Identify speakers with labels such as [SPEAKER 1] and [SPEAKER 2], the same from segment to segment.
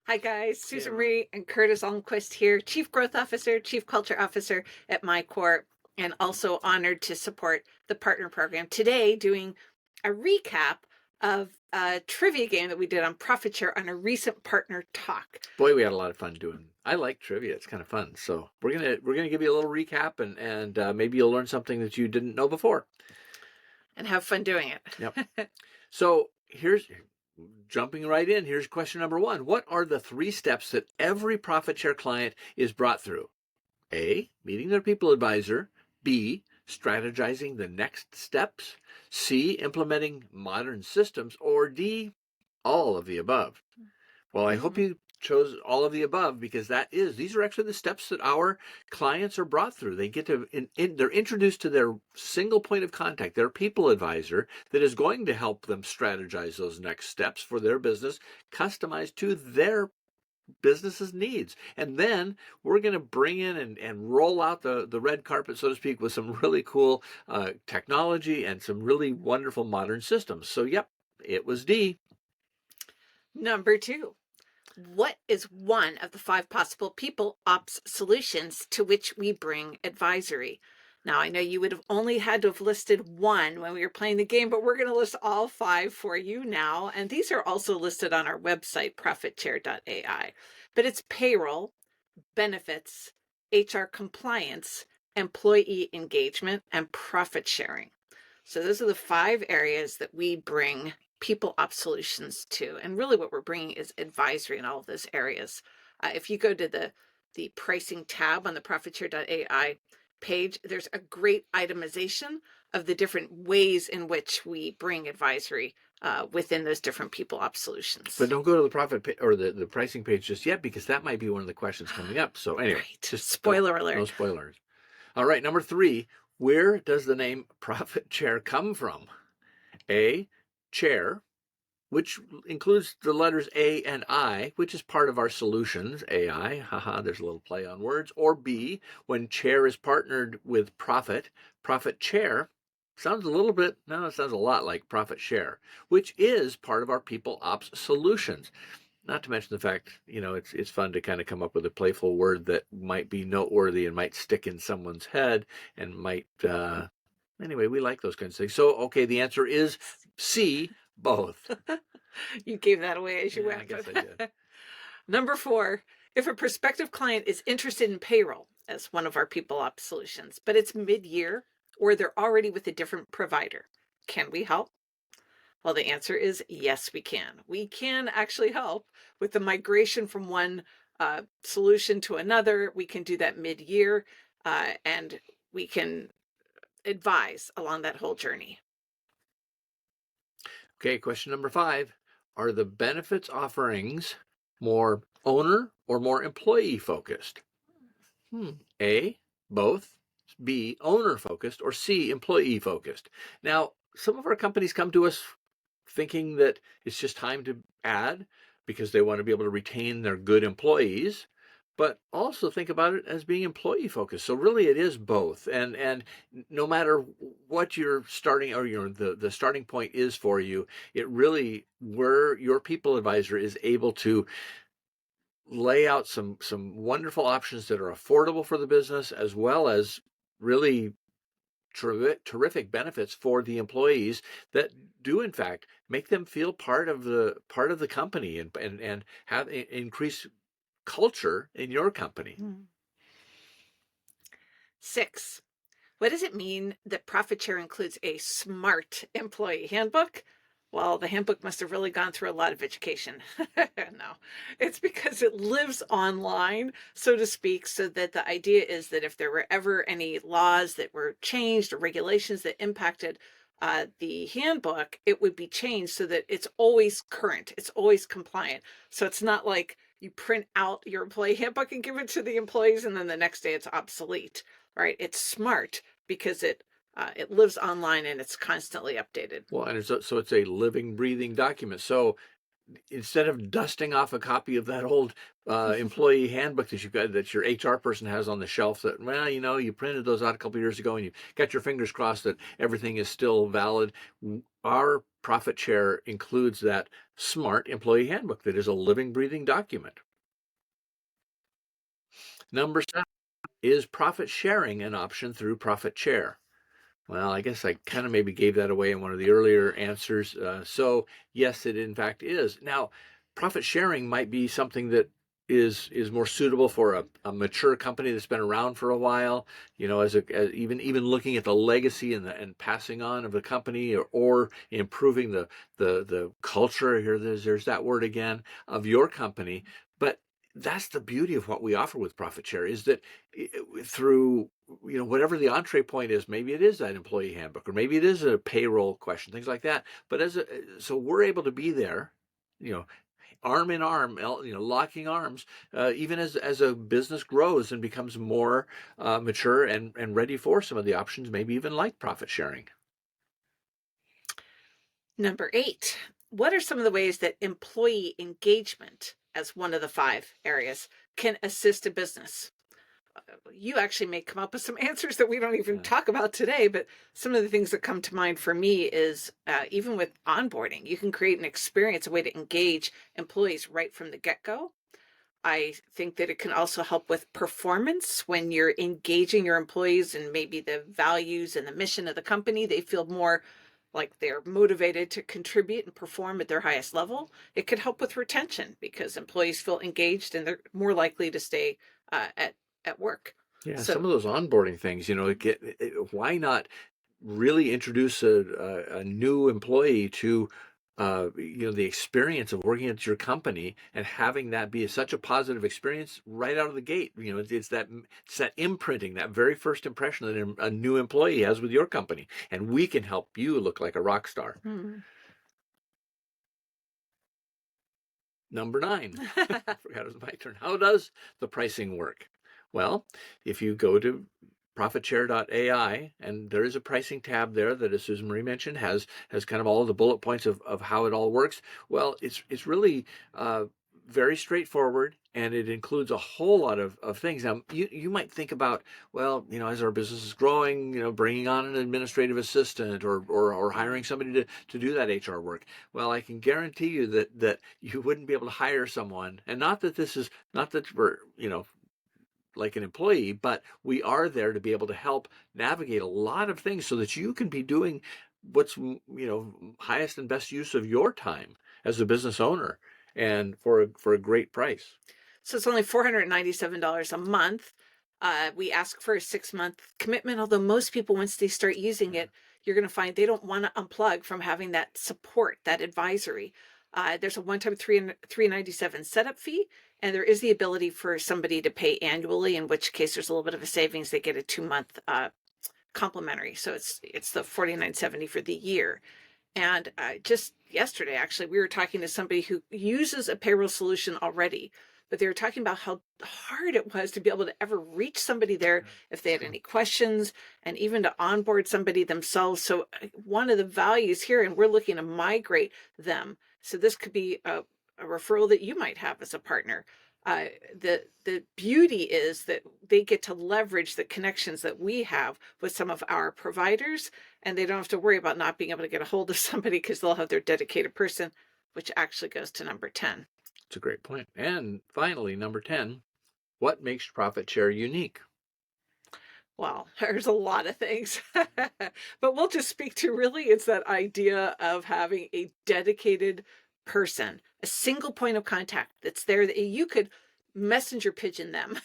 [SPEAKER 1] Hi guys,
[SPEAKER 2] Hey,
[SPEAKER 1] Susan
[SPEAKER 2] everyone.
[SPEAKER 1] Marie and Curtis Almquist here, Chief Growth Officer, Chief Culture Officer at MyCorp, and also honored to support the partner program. Today, doing a recap of a trivia game that we did on Profit Share on a recent partner talk.
[SPEAKER 2] Boy, we had a lot of fun doing. I like trivia; it's kind of fun. So we're gonna give you a little recap, and maybe you'll learn something that you didn't know before.
[SPEAKER 1] And have fun doing
[SPEAKER 2] Yep.
[SPEAKER 1] it.
[SPEAKER 2] So here's jumping right in. Here's question number one: what are the three steps that every profit share client is brought through? A, meeting their people advisor. B, strategizing the next steps. C, implementing modern systems. Or D, all of the above. Well, I hope
[SPEAKER 1] Mm.
[SPEAKER 2] you chose all of the above because these are actually the steps that our clients are brought through. They get to, they're introduced to their single point of contact, their people advisor that is going to help them strategize those next steps for their business, customized to their business's needs. And then we're going to bring in and roll out the red carpet, so to speak, with some really cool technology and some really wonderful modern systems. So, yep, it was D.
[SPEAKER 1] Number two, what is one of the 5 possible people ops solutions to which we bring advisory? Now, I know you would have only had to have listed one when we were playing the game, but we're going to list all 5 for you now. And these are also listed on our website, ProfitChair.ai. But it's payroll, benefits, HR compliance, employee engagement, and profit sharing. So those are the 5 areas that we bring people ops solutions to. And really what we're bringing is advisory in all of those areas. If you go to the pricing tab on the ProfitShare.ai page, there's a great itemization of the different ways in which we bring advisory within those different people ops
[SPEAKER 2] But
[SPEAKER 1] solutions.
[SPEAKER 2] don't go to the profit or the pricing page just yet because that might be one of the questions coming up. So anyway,
[SPEAKER 1] Right.
[SPEAKER 2] just don't,
[SPEAKER 1] Spoiler
[SPEAKER 2] no
[SPEAKER 1] alert.
[SPEAKER 2] spoilers. All right, number three, where does the name profit share come from? A, chair, which includes the letters A and I, which is part of our solutions, AI, haha, there's a little play on words. Or B, when chair is partnered with profit share, sounds a little bit, no, it sounds a lot like profit share, which is part of our people ops solutions. Not to mention the fact, it's fun to kind of come up with a playful word that might be noteworthy and might stick in someone's head and might, anyway, we like those kinds of things. So, okay, the answer is C, both.
[SPEAKER 1] You gave that away as you
[SPEAKER 2] Yeah, I
[SPEAKER 1] went,
[SPEAKER 2] guess I did.
[SPEAKER 1] but number 4, if a prospective client is interested in payroll as one of our people ops solutions, but it's mid-year or they're already with a different provider, can we help? Well, the answer is yes, we can. We can actually help with the migration from one solution to another. We can do that mid-year, and we can advise along that whole journey.
[SPEAKER 2] Okay, question number 5. Are the benefits offerings more owner or more employee focused? A, both. B, owner focused. Or C, employee focused. Now, some of our companies come to us thinking that it's just time to add because they want to be able to retain their good employees, but also think about it as being employee focused. So really it is both. And no matter what you're starting or the starting point is for you, it really where your people advisor is able to lay out some wonderful options that are affordable for the business as well as really terrific benefits for the employees that do in fact make them feel part of the company and have increased culture in your company.
[SPEAKER 1] 6, what does it mean that profit share includes a smart employee handbook? Well, the handbook must have really gone through a lot of education. No, it's because it lives online, so to speak, so that the idea is that if there were ever any laws that were changed or regulations that impacted the handbook, it would be changed so that it's always current, it's always compliant. So it's not like you print out your employee handbook and give it to the employees and then the next day it's obsolete, right? It's smart because it lives online and it's constantly updated.
[SPEAKER 2] Well, and so it's a living breathing document. So instead of dusting off a copy of that old employee handbook that you've got, that your HR person has on the shelf, that, well, you printed those out a couple of years ago and you got your fingers crossed that everything is still valid. Our Profit Share includes that smart employee handbook that is a living, breathing document. Number 7, is profit sharing an option through Profit Share? Well, I guess I kind of maybe gave that away in one of the earlier answers. So yes, it in fact is. Now, profit sharing might be something that is more suitable for a mature company that's been around for a while. As even looking at the legacy and passing on of the company, or improving the culture. Here, there's that word again, of your company. But that's the beauty of what we offer with Profit Share, is that through whatever the entree point is, maybe it is that employee handbook, or maybe it is a payroll question, things like that. But so we're able to be there, arm in arm, locking arms, even as a business grows and becomes more mature and ready for some of the options, maybe even like profit sharing.
[SPEAKER 1] Number 8, what are some of the ways that employee engagement, as one of the 5 areas, can assist a business? You actually may come up with some answers that we don't even talk about today, but some of the things that come to mind for me is even with onboarding, you can create an experience, a way to engage employees right from the get-go. I think that it can also help with performance when you're engaging your employees and maybe the values and the mission of the company. They feel more like they're motivated to contribute and perform at their highest level. It could help with retention because employees feel engaged and they're more likely to stay at work.
[SPEAKER 2] Yeah,
[SPEAKER 1] So
[SPEAKER 2] some of those onboarding things, why not really introduce a new employee to the experience of working at your company, and having that be such a positive experience right out of the gate. It's that imprinting, that very first impression that a new employee has with your company, and we can help you look like a rock star. Number 9, I forgot it was my turn. How does the pricing work? Well, if you go to ProfitChair.ai, and there is a pricing tab there that, as Susan Marie mentioned, has kind of all of the bullet points of how it all works. Well, it's really very straightforward, and it includes a whole lot of things. Now, you might think about, well, as our business is growing, bringing on an administrative assistant, or hiring somebody to do that HR work. Well, I can guarantee you that you wouldn't be able to hire someone, and not that we're, like an employee, but we are there to be able to help navigate a lot of things so that you can be doing what's highest and best use of your time as a business owner, and for a great price.
[SPEAKER 1] So it's only $497 a month. We ask for a 6-month commitment, although most people, once they start using it, you're going to find they don't want to unplug from having that support, that advisory. There's a one-time $397 setup fee, and there is the ability for somebody to pay annually, in which case there's a little bit of a savings. They get a 2-month complimentary, so it's the $49.70 for the year. And just yesterday, actually, we were talking to somebody who uses a payroll solution already, but they were talking about how hard it was to be able to ever reach somebody there if they had any questions, and even to onboard somebody themselves. So one of the values here, and we're looking to migrate them. So this could be a referral that you might have as a partner. The beauty is that they get to leverage the connections that we have with some of our providers, and they don't have to worry about not being able to get a hold of somebody because they'll have their dedicated person, which actually goes to number 10.
[SPEAKER 2] It's a great point. And finally, number 10, what makes Profit Share unique?
[SPEAKER 1] Well, there's a lot of things, but we'll just speak to, really, it's that idea of having a dedicated person, a single point of contact that's there that you could messenger pigeon them,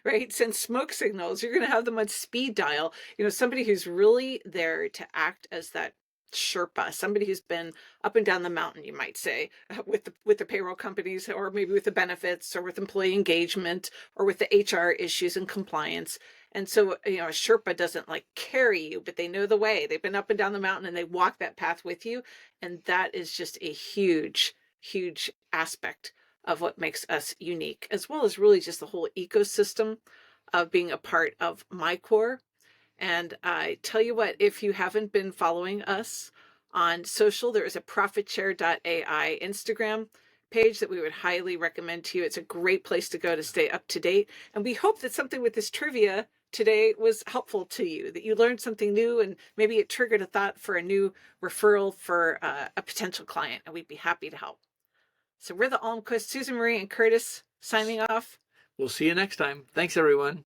[SPEAKER 1] right? Send smoke signals. You're going to have them on speed dial. Somebody who's really there to act as that Sherpa, somebody who's been up and down the mountain, you might say, with the payroll companies, or maybe with the benefits, or with employee engagement, or with the HR issues and compliance. And so, a Sherpa doesn't like carry you, but they know the way. They've been up and down the mountain and they walk that path with you. And that is just a huge, huge aspect of what makes us unique, as well as really just the whole ecosystem of being a part of MyCore. And I tell you what, if you haven't been following us On social, there is a ProfitChair.ai Instagram page that we would highly recommend to you. It's a great place to go to stay up to date. And we hope that something with this trivia today was helpful to you, that you learned something new and maybe it triggered a thought for a new referral for a potential client, and we'd be happy to help. So we're the Almquist, Susan Marie and Curtis signing off.
[SPEAKER 2] We'll see you next time. Thanks, everyone.